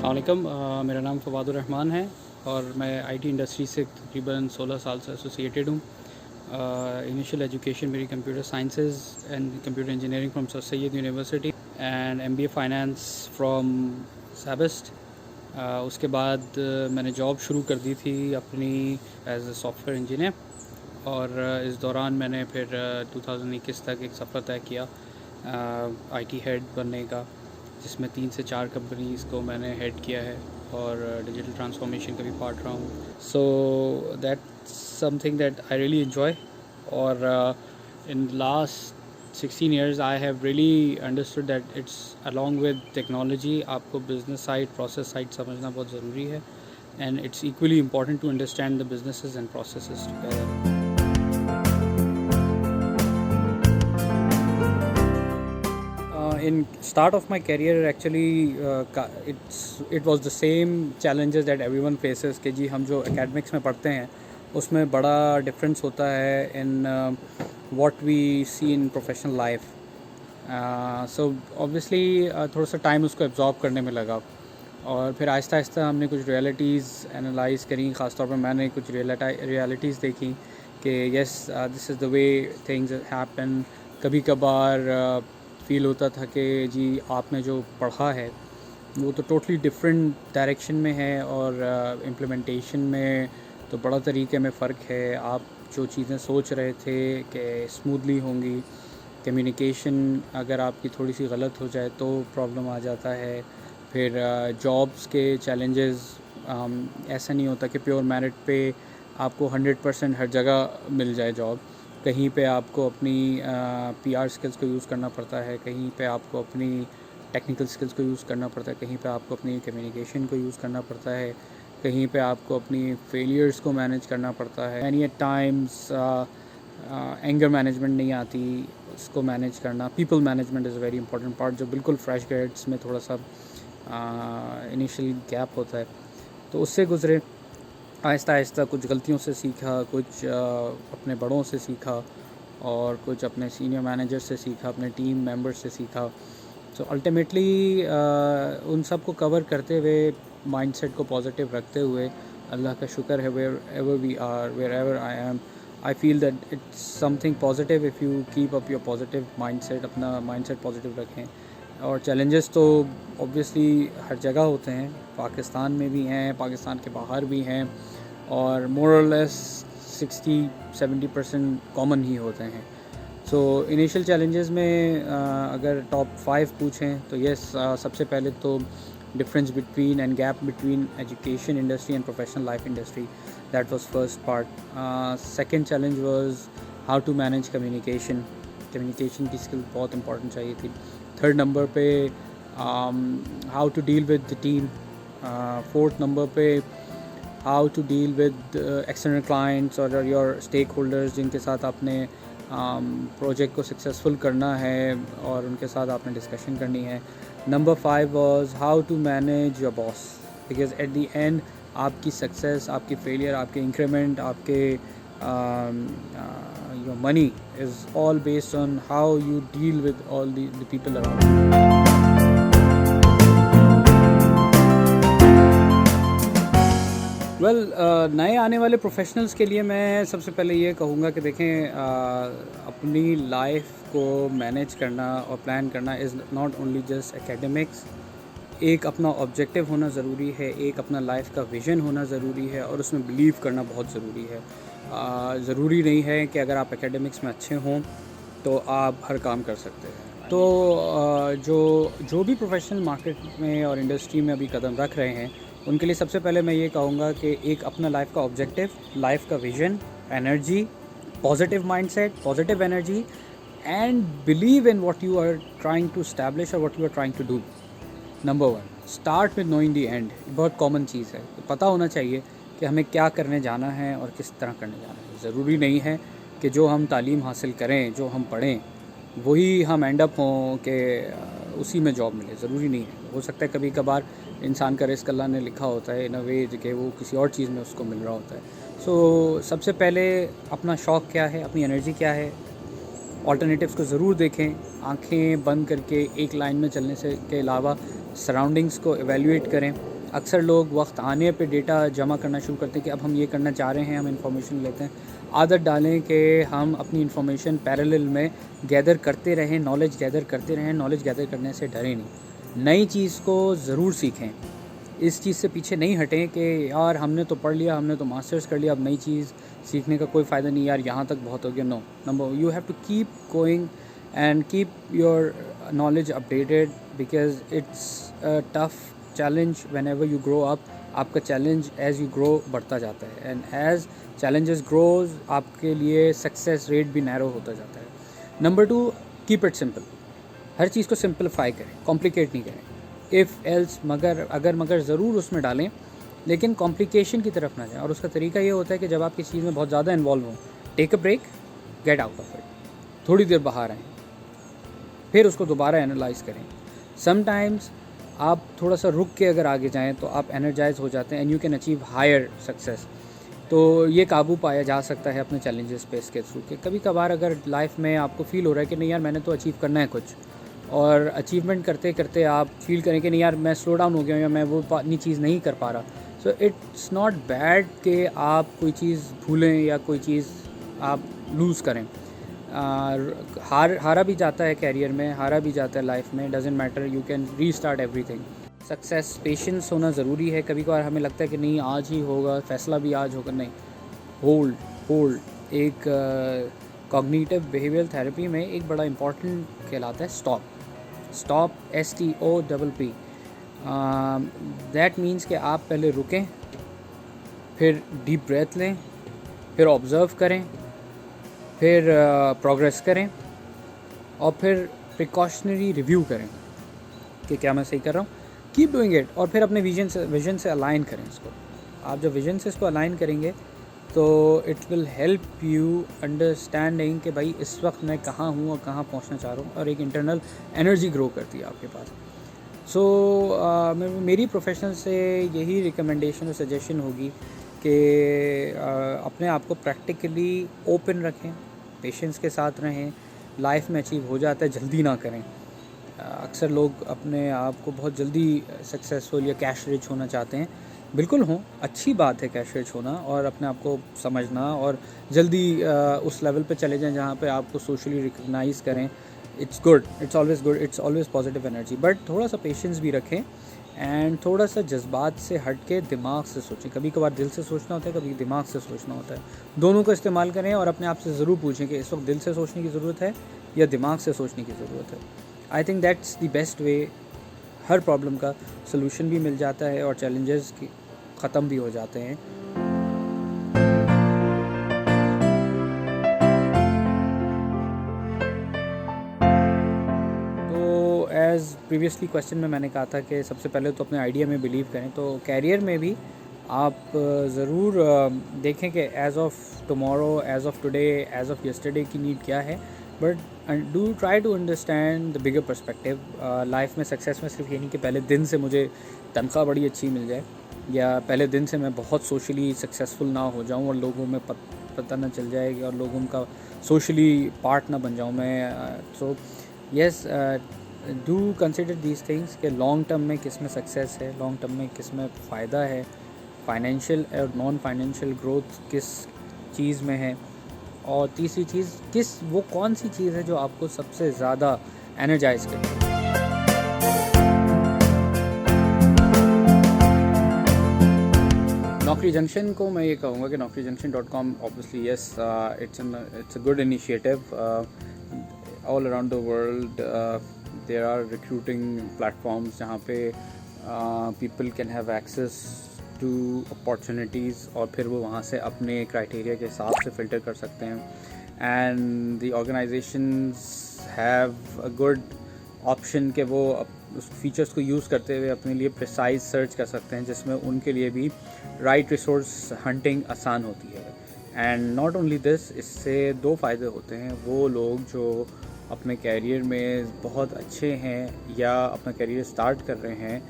अस्सलाम वालेकुम। मेरा नाम फ़वादुर रहमान है और मैं आईटी इंडस्ट्री से तकरीबन 16 साल से एसोसिएटेड हूँ। इनिशियल एजुकेशन मेरी computer sciences and computer engineering from sir Syed university and MBA finance from SZABIST. उसके बाद मैंने जॉब शुरू कर दी थी अपनी एज ए सॉफ्टवेयर इंजीनियर और इस दौरान मैंने फिर 2021 तक एक सफ़र तय किया आईटी हेड बनने का, जिसमें 3 से 4 कंपनीज़ को मैंने हेड किया है और डिजिटल ट्रांसफॉर्मेशन का भी पार्ट रहा हूँ। So that's something that I really enjoy. और in last 16 years I have really understood that it's along with technology आपको business side, process side समझना बहुत ज़रूरी है and it's equally important to understand the businesses and processes together. In start of my career actually it was the same challenges that everyone faces कि जी हम जो academics में पढ़ते हैं उसमें बड़ा difference होता है in what we see in professional life. So obviously थोड़ा सा टाइम उसको absorb करने में लगा और फिर आहिस्ता आहिस्ता हमने कुछ रियलिटीज़ एनालाइज करी। ख़ासतौर पर मैंने कुछ रियलिटीज़ देखी कि yes this is the way things happen. कभी कभार फ़ील होता था कि जी आपने जो पढ़ा है वो तो टोटली डिफरेंट डायरेक्शन में है और इम्प्लीमेंटेशन में तो बड़ा तरीके में फ़र्क है। आप जो चीज़ें सोच रहे थे कि स्मूथली होंगी, कम्युनिकेशन अगर आपकी थोड़ी सी गलत हो जाए तो प्रॉब्लम आ जाता है। फिर जॉब्स के चैलेंजेस, ऐसा नहीं होता कि प्योर मेरिट पे आपको 100% हर जगह मिल जाए जॉब। कहीं पे आपको अपनी पीआर स्किल्स को यूज़ करना पड़ता है, कहीं पे आपको अपनी टेक्निकल स्किल्स को यूज़ करना पड़ता है, कहीं पे आपको अपनी कम्युनिकेशन को यूज़ करना पड़ता है, कहीं पे आपको अपनी फेलियर्स को मैनेज करना पड़ता है। Any at times anger management नहीं आती, उसको मैनेज करना। People management is a very important part जो बिल्कुल फ्रेश ग्रेड्स में थोड़ा सा इनिशियल गैप होता है, तो उससे गुज़रे। आहिस्ता आहिस्ता कुछ गलतियों से सीखा, कुछ अपने बड़ों से सीखा और कुछ अपने सीनियर मैनेजर से सीखा, अपने टीम मेंबर से सीखा। सो अल्टीमेटली उन सब को कवर करते हुए, माइंडसेट को पॉजिटिव रखते हुए, अल्लाह का शुक्र है wherever we are, wherever I am, I feel that it's something positive if you keep up your positive mindset. अपना माइंडसेट पॉजिटिव रखें। और चैलेंजेस तो ऑब्वियसली हर जगह होते हैं, पाकिस्तान में भी हैं, पाकिस्तान के बाहर भी हैं और मोर और लेस 60-70% कॉमन ही होते हैं। सो इनिशियल चैलेंजेस में अगर टॉप 5 पूछें तो यस, सबसे पहले तो difference between and gap between education industry and professional life industry, that was first part. Second challenge was how to manage communication की स्किल बहुत इंपॉर्टेंट चाहिए थी। थर्ड नंबर पे how to deal with the team. Fourth number पे how to deal with external clients और your stakeholders जिनके साथ आपने प्रोजेक्ट को सक्सेसफुल करना है और उनके साथ आपने डिस्कशन करनी है। Number 5 was how to manage your boss, because at the end आपकी सक्सेस, आपकी फेलियर, आपके इंक्रीमेंट, आपके your money is all based on how you deal with all the people around you. नए आने वाले प्रोफेशनल्स के लिए मैं सबसे पहले ये कहूँगा कि देखें, अपनी लाइफ को मैनेज करना और प्लान करना is not only just academics. एक अपना ऑब्जेक्टिव होना ज़रूरी है, एक अपना लाइफ का विज़न होना ज़रूरी है और उसमें बिलीव करना बहुत ज़रूरी है। ज़रूरी नहीं है कि अगर आप एकेडमिक्स में अच्छे हों तो आप हर काम कर सकते हैं। तो जो भी प्रोफेशनल मार्केट में और इंडस्ट्री में अभी कदम रख रहे हैं उनके लिए सबसे पहले मैं ये कहूँगा कि एक अपना लाइफ का ऑब्जेक्टिव, लाइफ का vision, energy, positive mindset, positive energy and believe in what you are trying to establish और what you are trying to do. Number 1, start with knowing the end. बहुत कॉमन चीज़ है, तो पता होना चाहिए कि हमें क्या करने जाना है और किस तरह करने जाना है। ज़रूरी नहीं है कि जो हम तालीम हासिल करें, जो हम पढ़ें, वही हम एंड अप हों कि उसी में जॉब मिले। ज़रूरी नहीं है। हो सकता है कभी कभार इंसान का रिस्क अल्लाह ने लिखा होता है इन अ वे कि वो किसी और चीज़ में उसको मिल रहा होता है। सो सबसे पहले अपना शौक़ क्या है, अपनी एनर्जी क्या है, ऑल्टरनेटिव्स को ज़रूर देखें। आंखें बंद करके एक लाइन में चलने से के अलावा सराउंडिंग्स को एवेल्यूएट करें अक्सर लोग वक्त आने पे डेटा जमा करना शुरू करते हैं कि अब हम ये करना चाह रहे हैं, हम इंफॉर्मेशन लेते हैं। आदत डालें कि हम अपनी इंफॉर्मेशन पैरेलल में गैदर करते रहें, नॉलेज गैदर करते रहें। नॉलेज गैदर करने से डरें नहीं, नई चीज़ को ज़रूर सीखें। इस चीज़ से पीछे नहीं हटें कि यार हमने तो पढ़ लिया, हमने तो मास्टर्स कर लिया, अब नई चीज़ सीखने का कोई फ़ायदा नहीं यार, यहाँ तक बहुत हो गया। No, number you have to keep going and keep your knowledge updated because it's a tough challenge whenever you grow up. आपका चैलेंज एज़ यू ग्रो बढ़ता जाता है एंड एज़ चैलेंजेस ग्रोज आपके लिए सक्सेस रेट भी narrow होता जाता है। Number 2, keep it simple. हर चीज़ को सिंपलीफाई करें, कॉम्प्लिकेट नहीं करें। इफ़ एल्स मगर अगर मगर ज़रूर उसमें डालें, लेकिन कॉम्प्लिकेशन की तरफ ना जाएं। और उसका तरीका ये होता है कि जब आप किसी चीज़ में बहुत ज़्यादा इन्वॉल्व हों, take a break, get out of it, थोड़ी देर बाहर आएँ, फिर उसको दोबारा एनालाइज़ करें। समटाइम्स आप थोड़ा सा रुक के अगर आगे जाएं तो आप एनर्जाइज हो जाते हैं and you can achieve higher success. तो ये काबू पाया जा सकता है अपने चैलेंजेस पे इसके थ्रू के। कभी कभार अगर लाइफ में आपको फ़ील हो रहा है कि नहीं यार मैंने तो अचीव करना है कुछ, और अचीवमेंट करते करते आप फील करें कि नहीं यार मैं स्लो डाउन हो गया हूँ या मैं वो अपनी चीज़ नहीं कर पा रहा, सो इट्स नॉट बैड कि आप कोई चीज़ भूलें या कोई चीज़ आप लूज़ करें। हारा भी जाता है कैरियर में, हारा भी जाता है लाइफ में, doesn't matter, you can restart everything. Success, patience होना ज़रूरी है। कभी कभार हमें लगता है कि नहीं आज ही होगा, फैसला भी आज होगा, नहीं, होल्ड होल्ड। एक कॉग्निटिव बिहेवियरल थेरेपी में एक बड़ा इंपॉर्टेंट कहलाता है stop. Stop, STOPP। That means कि आप पहले रुकें, फिर डीप ब्रेथ लें, फिर ऑब्ज़र्व करें, फिर प्रोग्रेस करें, और फिर प्रिकॉशनरी रिव्यू करें कि क्या मैं सही कर रहा हूँ। कीप डूइंग इट, और फिर अपने विजन से अलाइन करें इसको। आप जब विजन से इसको अलाइन करेंगे तो it will help you understanding कि भाई इस वक्त मैं कहाँ हूँ और कहाँ पहुँचना चाह रहा हूँ, और एक इंटरनल एनर्जी ग्रो करती है आपके पास। सो मेरी प्रोफेशनल से यही रिकमेंडेशन और सजेशन होगी कि अपने आप को प्रैक्टिकली ओपन रखें, पेशेंस के साथ रहें। लाइफ में अचीव हो जाता है, जल्दी ना करें। अक्सर लोग अपने आप को बहुत जल्दी सक्सेसफुल या कैश रिच होना चाहते हैं। बिल्कुल हों, अच्छी बात है कैश रिच होना और अपने आप को समझना, और जल्दी उस लेवल पे चले जाएं जहाँ पे आपको सोशली रिकग्नाइज़ करें। It's good, it's always good, it's always positive energy, but थोड़ा सा पेशेंस भी रखें एंड थोड़ा सा जज्बात से हट के दिमाग से सोचें। कभी कभार दिल से सोचना होता है, कभी दिमाग से सोचना होता है, दोनों को इस्तेमाल करें और अपने आप से ज़रूर पूछें कि इस वक्त दिल से सोचने की ज़रूरत है या दिमाग से सोचने की ज़रूरत है। I think that's the best way. Her problem का सलूशन भी मिल जाता है और चैलेंजेस ख़त्म भी हो जाते हैं। एज़ प्रीवियसली क्वेश्चन में मैंने कहा था कि सबसे पहले तो अपने आइडिया में बिलीव करें। तो कैरियर में भी आप ज़रूर देखें कि as of tomorrow, as of today, as of yesterday की नीड क्या है, but do try to understand the bigger perspective. Life में सक्सेस में सिर्फ ये नहीं कि पहले दिन से मुझे तनख्वाह बड़ी अच्छी मिल जाए, या पहले दिन से मैं बहुत सोशली सक्सेसफुल ना हो जाऊँ और लोगों में पता ना चल जाएगी और लोगों का सोशली पार्ट ना बन जाऊँ मैं। So yes, do consider these things कि लॉन्ग टर्म में किस में सक्सेस है, लॉन्ग टर्म में किस में फ़ायदा है, फाइनेंशियल और नॉन फाइनेंशियल ग्रोथ किस चीज़ में है, और तीसरी चीज़ वो कौन सी चीज़ है जो आपको सबसे ज़्यादा एनर्जाइज करे। नौकरी जंक्शन को मैं ये कहूँगा कि naukrijunction.com obviously yes, it's a good initiative. All around the world there are recruiting platforms जहाँ पे people can have access to opportunities, और फिर वो वहाँ से अपने criteria के हिसाब से filter कर सकते हैं, and the organizations have a good option कि वो उस features को use करते हुए अपने लिए precise search कर सकते हैं, जिसमें उनके लिए भी right resource hunting आसान होती है। and not only this, इससे दो फ़ायदे होते हैं। वो लोग जो अपने कैरियर में बहुत अच्छे हैं या अपना कैरियर स्टार्ट कर रहे हैं,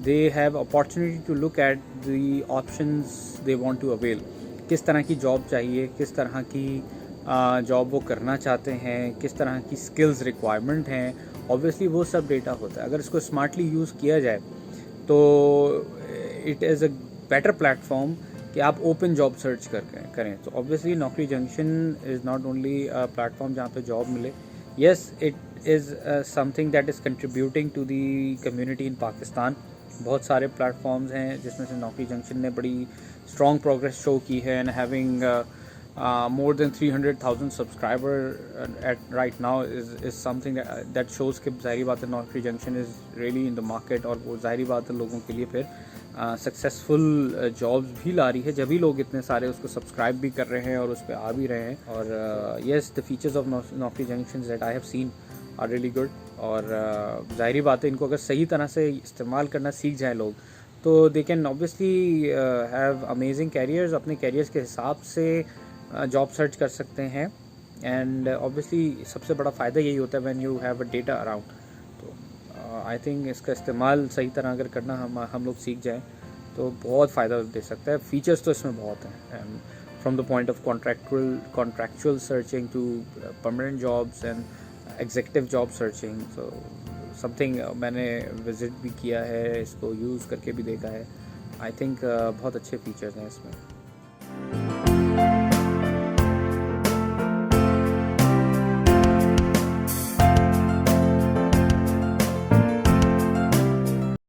they have opportunity to look at the options they want to avail. किस तरह की जॉब चाहिए, किस तरह की जॉब वो करना चाहते हैं, किस तरह की स्किल्स रिक्वायरमेंट हैं, ऑब्वियसली वो सब डेटा होता है। अगर इसको स्मार्टली यूज़ किया जाए तो it is a better platform कि आप ओपन जॉब सर्च करें। तो obviously Naukri Junction is not only a platform जहाँ पे जॉब मिले, yes it is something that is contributing to the community in Pakistan. बहुत सारे प्लेटफॉर्म्स हैं जिसमें से नौकरी जंक्शन ने बड़ी स्ट्रॉन्ग प्रोग्रेस शो की है and having more than 300,000 subscriber at right now is something that shows कि ज़ाहिरी बात है नौकरी junction is really in the market, और वो ज़ाहिरी बात है लोगों के लिए फिर सक्सेसफुल जॉब्स भी ला रही है जब भी लोग इतने सारे उसको सब्सक्राइब भी कर रहे हैं और उस पर आ भी रहे हैं। और yes the features of Naukri Junction that I have seen are really good. और ज़ाहिरी बात है इनको अगर सही तरह से इस्तेमाल करना सीख जाएँ लोग तो they can obviously have amazing carriers, अपने कैरियर्स के हिसाब से जॉब सर्च कर सकते हैं। एंड ऑब्वियसली सबसे बड़ा फ़ायदा यही होता है when you have a data around. तो आई थिंक इसका इस्तेमाल सही तरह अगर करना हम लोग सीख जाएं तो बहुत फ़ायदा दे सकता है। फीचर्स तो इसमें बहुत हैं, and from the point of contractual searching to permanent jobs and executive job searching. तो समथिंग मैंने विज़िट भी किया है, इसको यूज़ करके भी देखा है। आई थिंक बहुत अच्छे फीचर्स हैं इसमें।